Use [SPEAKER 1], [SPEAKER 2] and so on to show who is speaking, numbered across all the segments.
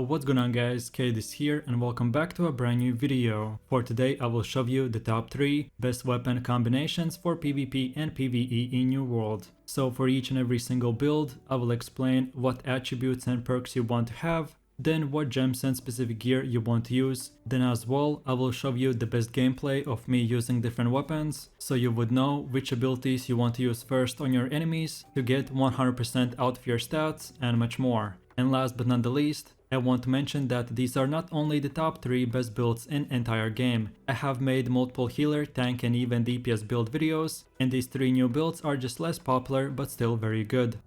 [SPEAKER 1] What's going on guys, Kade is here and welcome back to a brand new video. For today I will show you the top 3 best weapon combinations for PvP and PvE in New World. So for each and every single build, I will explain what attributes and perks you want to have, then what gems and specific gear you want to use. Then as well, I will show you the best gameplay of me using different weapons, so you would know which abilities you want to use first on your enemies to get 100% out of your stats and much more. And last but not the least, I want to mention that these are not only the top 3 best builds in entire game. I have made multiple healer, tank and even DPS build videos, and these 3 new builds are just less popular but still very good.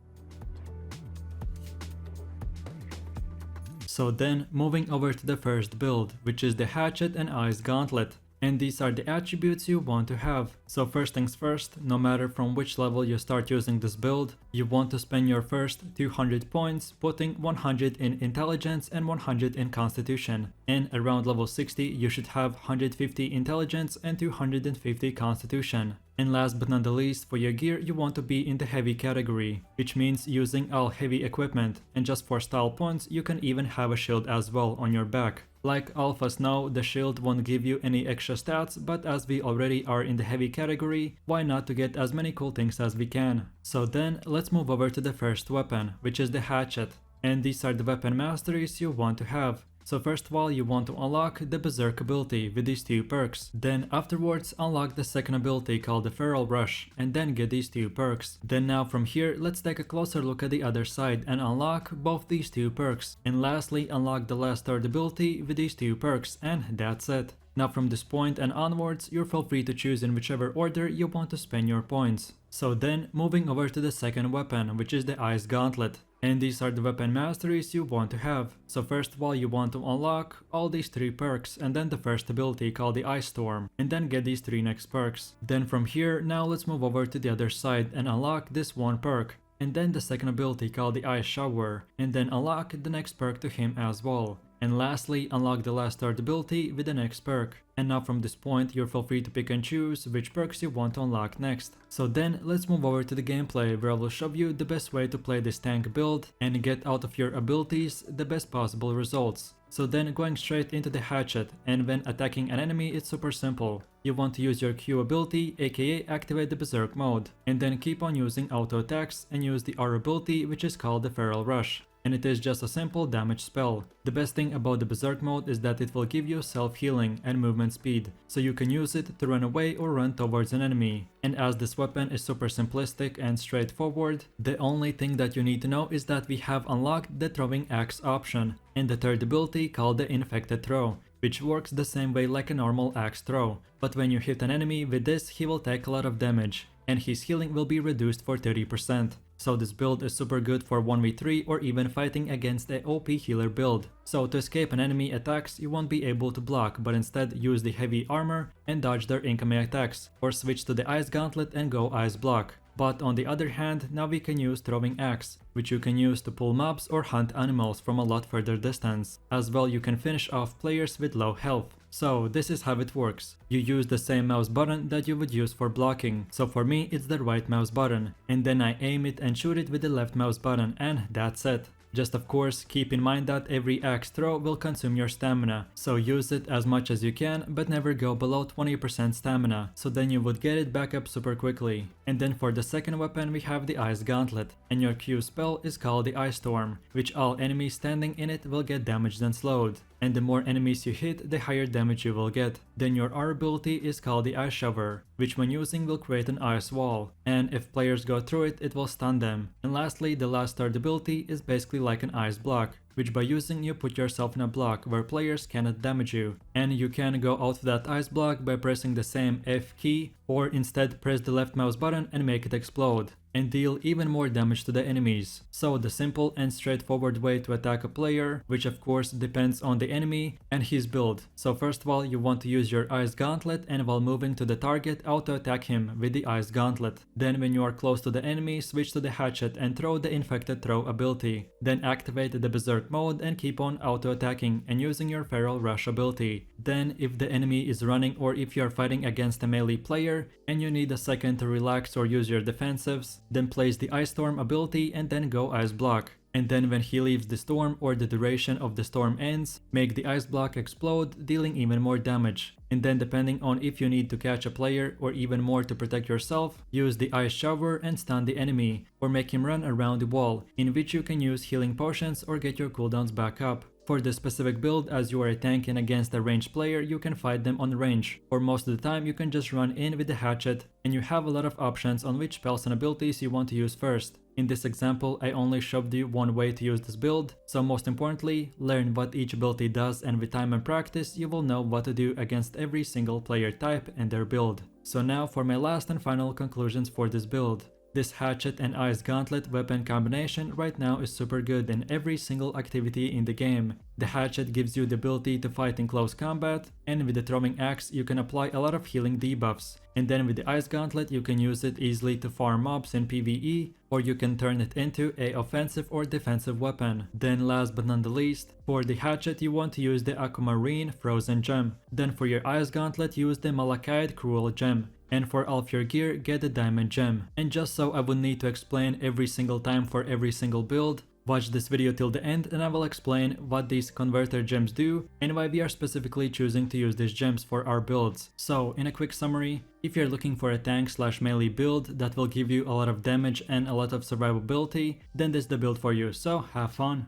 [SPEAKER 1] So then, moving over to the first build, which is the hatchet and ice gauntlet. And these are the attributes you want to have. So first things first, no matter from which level you start using this build, you want to spend your first 200 points putting 100 in intelligence and 100 in constitution. And around level 60 you should have 150 intelligence and 250 constitution. And last but not the least, for your gear you want to be in the heavy category, which means using all heavy equipment, and just for style points you can even have a shield as well on your back. Like all of us know, the shield won't give you any extra stats, but as we already are in the heavy category, why not to get as many cool things as we can. So then let's move over to the first weapon, which is the hatchet. And these are the weapon masteries you want to have. So first of all, you want to unlock the berserk ability with these 2 perks. Then afterwards unlock the second ability called the feral rush and then get these 2 perks. Then now from here let's take a closer look at the other side and unlock both these 2 perks. And lastly unlock the last third ability with these 2 perks, and that's it. Now from this point and onwards, you're feel free to choose in whichever order you want to spend your points. So then moving over to the second weapon, which is the ice gauntlet. And these are the weapon masteries you want to have. So first of all you want to unlock all these 3 perks and then the first ability called the ice storm, and then get these 3 next perks. Then from here now let's move over to the other side and unlock this 1 perk. And then the second ability called the ice shower, and then unlock the next perk to him as well. And lastly, unlock the last third ability with the next perk. And now from this point, you're feel free to pick and choose which perks you want to unlock next. So then, let's move over to the gameplay, where I will show you the best way to play this tank build and get out of your abilities the best possible results. So then, going straight into the hatchet, and when attacking an enemy it's super simple. You want to use your Q ability, aka activate the berserk mode, and then keep on using auto attacks and use the R ability, which is called the feral rush. And it is just a simple damage spell. The best thing about the berserk mode is that it will give you self-healing and movement speed, so you can use it to run away or run towards an enemy. And as this weapon is super simplistic and straightforward, the only thing that you need to know is that we have unlocked the throwing axe option, and the third ability called the infected throw, which works the same way like a normal axe throw. But when you hit an enemy with this, he will take a lot of damage, and his healing will be reduced for 30%. So this build is super good for 1v3 or even fighting against a OP healer build. So to escape an enemy attacks, you won't be able to block, but instead use the heavy armor and dodge their incoming attacks, or switch to the ice gauntlet and go ice block. But on the other hand, now we can use throwing axe, which you can use to pull mobs or hunt animals from a lot further distance. As well, you can finish off players with low health. So this is how it works. You use the same mouse button that you would use for blocking. So for me it's the right mouse button, and then I aim it and shoot it with the left mouse button, and that's it. Just of course keep in mind that every axe throw will consume your stamina, so use it as much as you can but never go below 20% stamina, so then you would get it back up super quickly. And then for the second weapon we have the ice gauntlet, and your Q spell is called the ice storm, which all enemies standing in it will get damaged and slowed. And the more enemies you hit, the higher damage you will get. Then your R ability is called the ice shower, which when using will create an ice wall, and if players go through it, it will stun them. And lastly, the last third ability is basically like an ice block, which by using you put yourself in a block where players cannot damage you. And you can go out of that ice block by pressing the same F key, or instead press the left mouse button and make it explode, and deal even more damage to the enemies. So the simple and straightforward way to attack a player, which of course depends on the enemy and his build. So first of all you want to use your ice gauntlet, and while moving to the target auto attack him with the ice gauntlet. Then when you are close to the enemy, switch to the hatchet and throw the infected throw ability. Then activate the berserk mode and keep on auto attacking and using your feral rush ability. Then if the enemy is running, or if you are fighting against a melee player and you need a second to relax or use your defensives, then place the ice storm ability and then go ice block. And then when he leaves the storm or the duration of the storm ends, make the ice block explode, dealing even more damage. And then depending on if you need to catch a player or even more to protect yourself, use the ice shower and stun the enemy, or make him run around the wall, in which you can use healing potions or get your cooldowns back up. For the specific build, as you are a tank and against a ranged player, you can fight them on range, or most of the time you can just run in with the hatchet, and you have a lot of options on which spells and abilities you want to use first. In this example, I only showed you one way to use this build, so most importantly, learn what each ability does, and with time and practice, you will know what to do against every single player type and their build. So now for my last and final conclusions for this build. This hatchet and ice gauntlet weapon combination right now is super good in every single activity in the game. The hatchet gives you the ability to fight in close combat, and with the throwing axe you can apply a lot of healing debuffs. And then with the ice gauntlet you can use it easily to farm mobs in PVE, or you can turn it into a offensive or defensive weapon. Then last but not the least, for the hatchet you want to use the aquamarine frozen gem. Then for your ice gauntlet use the malachite cruel gem. And for all of your gear, get the diamond gem. And just so I would need to explain every single time for every single build, watch this video till the end and I will explain what these converter gems do and why we are specifically choosing to use these gems for our builds. So in a quick summary, if you're looking for a tank / melee build that will give you a lot of damage and a lot of survivability, then this is the build for you, so have fun.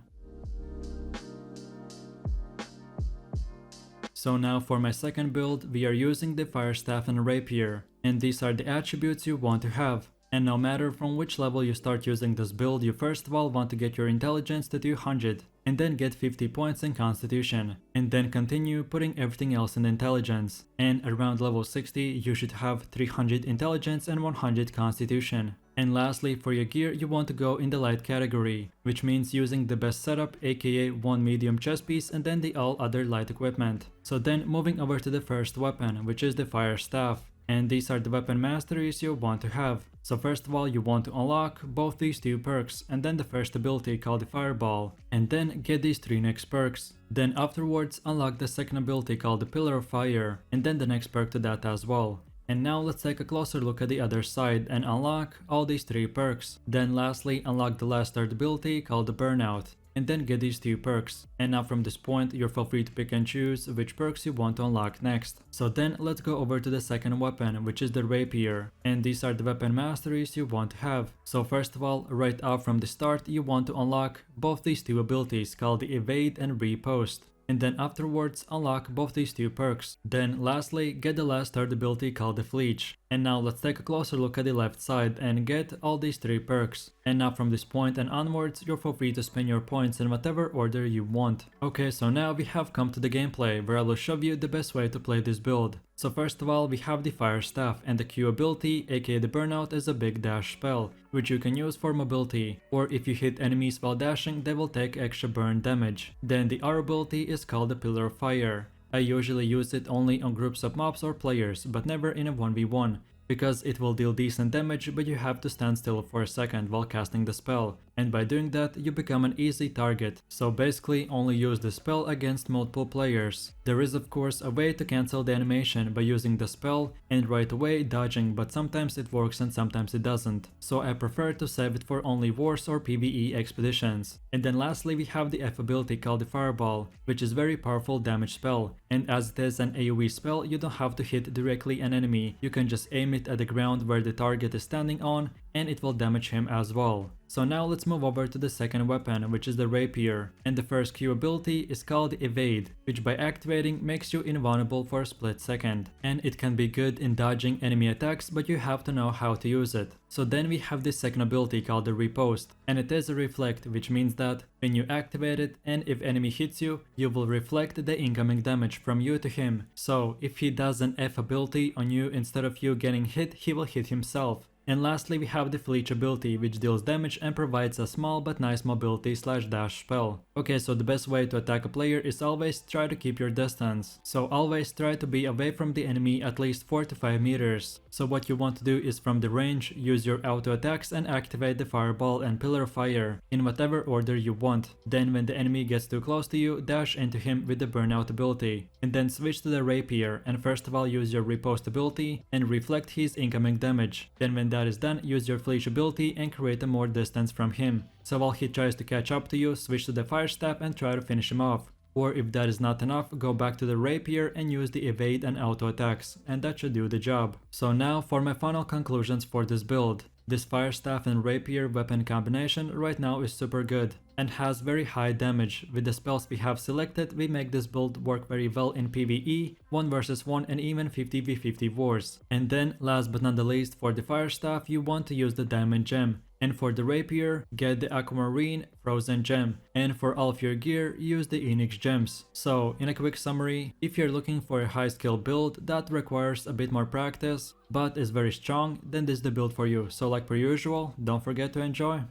[SPEAKER 1] So now for my second build, we are using the fire staff and rapier, and these are the attributes you want to have. And no matter from which level you start using this build, you first of all want to get your intelligence to 200, and then get 50 points in constitution, and then continue putting everything else in intelligence. And around level 60 you should have 300 intelligence and 100 constitution. And lastly, for your gear you want to go in the light category, which means using the best setup, aka one medium chest piece and then the all other light equipment. So then moving over to the first weapon, which is the fire staff. And these are the weapon masteries you want to have. So first of all you want to unlock both these two perks, and then the first ability called the fireball, and then get these three next perks. Then afterwards unlock the second ability called the pillar of fire, and then the next perk to that as well. And now let's take a closer look at the other side and unlock all these three perks. Then lastly unlock the last third ability called the burnout, and then get these two perks. And now from this point you're feel free to pick and choose which perks you want to unlock next. So then let's go over to the second weapon, which is the rapier, and these are the weapon masteries you want to have. So first of all, right off from the start you want to unlock both these two abilities called the evade and riposte. And then afterwards unlock both these two perks. Then lastly get the last third ability called the fleech. And now let's take a closer look at the left side and get all these three perks. And now from this point and onwards you're feel free to spend your points in whatever order you want. Okay, so now we have come to the gameplay where I will show you the best way to play this build. So first of all we have the fire staff, and the Q ability, aka the burnout, is a big dash spell, which you can use for mobility, or if you hit enemies while dashing they will take extra burn damage. Then the R ability is called the pillar of fire. I usually use it only on groups of mobs or players, but never in a 1v1, because it will deal decent damage but you have to stand still for a second while casting the spell, and by doing that you become an easy target. So basically only use the spell against multiple players. There is of course a way to cancel the animation by using the spell and right away dodging, but sometimes it works and sometimes it doesn't. So I prefer to save it for only wars or PVE expeditions. And then lastly we have the F ability called the fireball, which is very powerful damage spell, and as it is an AoE spell you don't have to hit directly an enemy, you can just aim it at the ground where the target is standing on and it will damage him as well. So now let's move over to the second weapon, which is the rapier, and the first Q ability is called evade, which by activating makes you invulnerable for a split second, and it can be good in dodging enemy attacks but you have to know how to use it. So then we have this second ability called the riposte, and it is a reflect, which means that when you activate it and if enemy hits you, you will reflect the incoming damage from you to him. So if he does an F ability on you, instead of you getting hit he will hit himself. And lastly we have the fleech ability, which deals damage and provides a small but nice mobility / dash spell. Okay, so the best way to attack a player is always try to keep your distance. So always try to be away from the enemy at least 4 to 5 meters. So what you want to do is from the range, use your auto attacks and activate the fireball and pillar of fire in whatever order you want. Then when the enemy gets too close to you, dash into him with the burnout ability. And then switch to the rapier and first of all use your riposte ability and reflect his incoming damage. Then when that that is done, use your fleece ability and create a more distance from him. So while he tries to catch up to you, switch to the fire staff and try to finish him off. Or if that is not enough, go back to the rapier and use the evade and auto attacks, and that should do the job. So now for my final conclusions for this build. This fire staff and rapier weapon combination right now is super good and has very high damage. With the spells we have selected, we make this build work very well in PVE, 1 vs 1 and even 50v50 wars. And then last but not the least, for the fire staff you want to use the diamond gem. And for the rapier, get the aquamarine frozen gem. And for all of your gear, use the Enix gems. So in a quick summary, if you're looking for a high skill build that requires a bit more practice, but is very strong, then this is the build for you. So like per usual, don't forget to enjoy.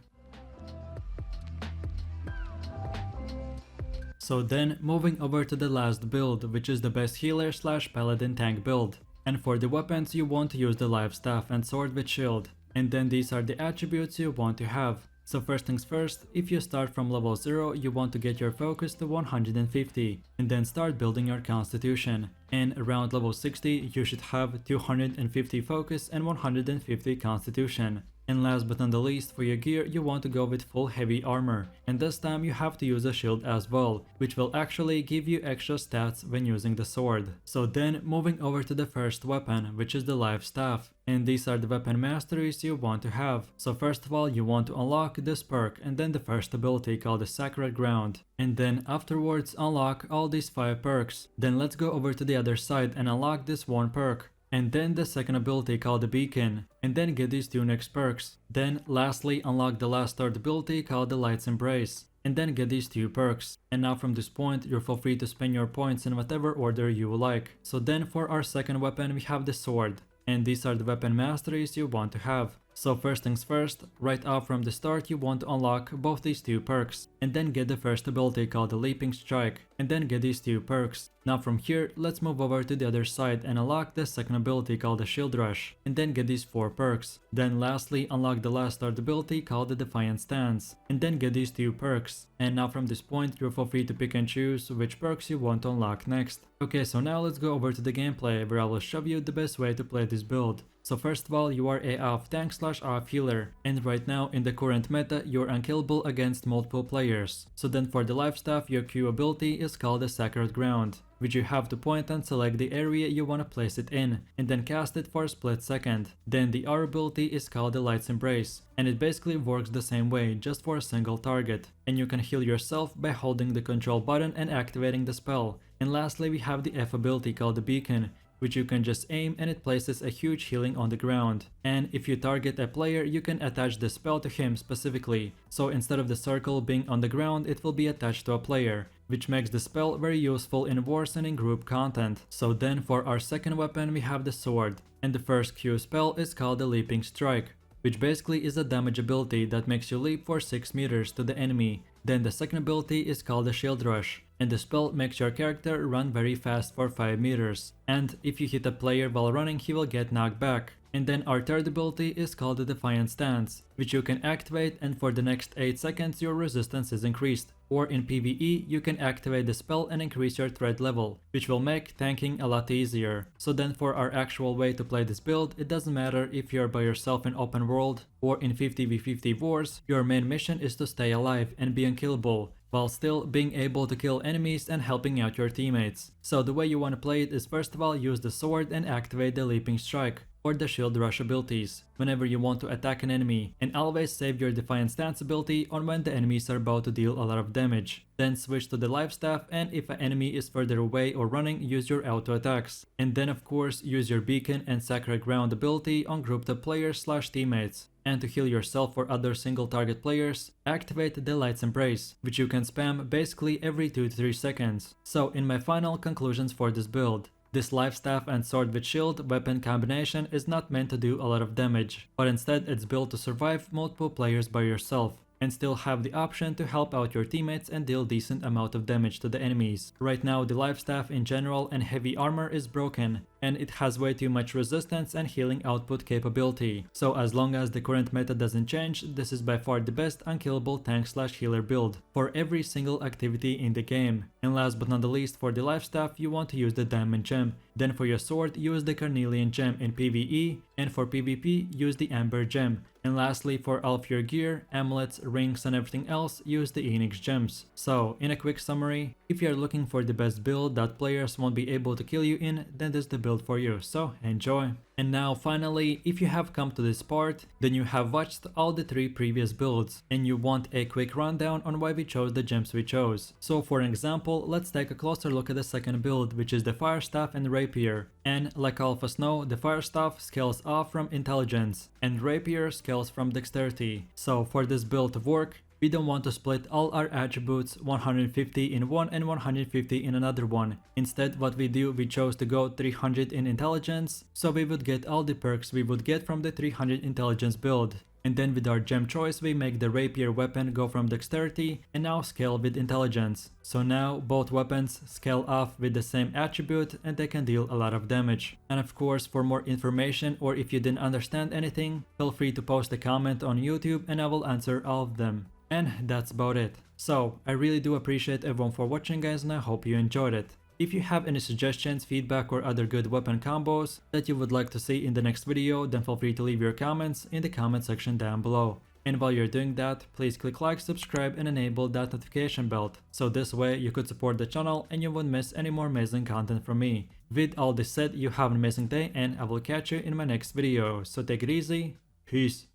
[SPEAKER 1] So then moving over to the last build, which is the best healer / paladin tank build. And for the weapons you want to use the live staff and sword with shield. And then these are the attributes you want to have. So first things first, if you start from level 0, you want to get your focus to 150 and then start building your constitution. And around level 60 you should have 250 focus and 150 constitution. And last but not the least, for your gear you want to go with full heavy armor, and this time you have to use a shield as well, which will actually give you extra stats when using the sword. So then moving over to the first weapon, which is the live staff. And these are the weapon masteries you want to have. So first of all you want to unlock this perk and then the first ability called the sacred ground. And then afterwards unlock all these 5 perks. Then let's go over to the other side and unlock this one perk. And then the second ability called the beacon, and then get these 2 next perks. Then lastly unlock the last third ability called the light's embrace, and then get these 2 perks. And now from this point you're feel free to spend your points in whatever order you like. So then for our second weapon we have the sword, and these are the weapon masteries you want to have. So first things first, right off from the start you want to unlock both these 2 perks, and then get the first ability called the leaping strike, and then get these 2 perks. Now from here, let's move over to the other side and unlock the second ability called the shield rush, and then get these 4 perks. Then lastly, unlock the last third ability called the defiant stance, and then get these 2 perks. And now from this point, you're feel free to pick and choose which perks you want to unlock next. Okay, so now let's go over to the gameplay where I will show you the best way to play this build. So first of all, you are a AoF tank / AoF healer, and right now in the current meta you're unkillable against multiple players. So then for the life staff, your Q ability is called the sacred ground, which you have to point and select the area you want to place it in, and then cast it for a split second. Then the R ability is called the light's embrace, and it basically works the same way, just for a single target. And you can heal yourself by holding the control button and activating the spell. And lastly we have the F ability called the beacon, which you can just aim and it places a huge healing on the ground. And if you target a player, you can attach the spell to him specifically. So instead of the circle being on the ground, it will be attached to a player, which makes the spell very useful in wars and in group content. So then for our second weapon we have the sword, and the first Q spell is called the leaping strike, which basically is a damage ability that makes you leap for 6 meters to the enemy. Then the second ability is called the shield rush, and the spell makes your character run very fast for 5 meters. And if you hit a player while running, he will get knocked back. And then our third ability is called the defiant stance, which you can activate, and for the next 8 seconds your resistance is increased. Or in PvE, you can activate the spell and increase your threat level, which will make tanking a lot easier. So then for our actual way to play this build, it doesn't matter if you're by yourself in open world or in 50v50 wars, your main mission is to stay alive and be unkillable, while still being able to kill enemies and helping out your teammates. So the way you want to play it is first of all use the sword and activate the leaping strike or the shield rush abilities whenever you want to attack an enemy, and always save your defiant stance ability on when the enemies are about to deal a lot of damage. Then switch to the life staff, and if an enemy is further away or running, use your auto attacks. And then of course use your beacon and sacred ground ability on grouped up players / teammates. And to heal yourself or other single target players, activate the light's embrace, which you can spam basically every 2 to 3 seconds. So in my final conclusions for this build, this life staff and sword with shield weapon combination is not meant to do a lot of damage, but instead it's built to survive multiple players by yourself and still have the option to help out your teammates and deal decent amount of damage to the enemies. Right now the life staff in general and heavy armor is broken, and it has way too much resistance and healing output capability. So as long as the current meta doesn't change, this is by far the best unkillable tank/healer build for every single activity in the game. And last but not the least, for the life staff you want to use the diamond gem. Then for your sword use the carnelian gem in PVE, and for PvP use the amber gem. And lastly, for all of your gear, amulets, rings and everything else, use the Enix gems. So, in a quick summary, if you are looking for the best build that players won't be able to kill you in, then this is the build for you, so enjoy! And now finally, if you have come to this part, then you have watched all the 3 previous builds, and you want a quick rundown on why we chose the gems we chose. So for example, let's take a closer look at the second build, which is the fire staff and rapier. And like all of us know, the fire staff scales off from intelligence, and rapier scales from dexterity. So for this build to work, we don't want to split all our attributes 150 in one and 150 in another one. Instead, what we do, we chose to go 300 in intelligence, so we would get all the perks we would get from the 300 intelligence build. And then with our gem choice, we make the rapier weapon go from dexterity and now scale with intelligence. So now both weapons scale off with the same attribute and they can deal a lot of damage. And of course, for more information or if you didn't understand anything, feel free to post a comment on YouTube and I will answer all of them. And that's about it. So I really do appreciate everyone for watching, guys, and I hope you enjoyed it. If you have any suggestions, feedback or other good weapon combos that you would like to see in the next video, then feel free to leave your comments in the comment section down below. And while you're doing that, please click like, subscribe and enable that notification bell, so this way you could support the channel and you won't miss any more amazing content from me. With all this said, you have an amazing day and I will catch you in my next video, so take it easy, peace.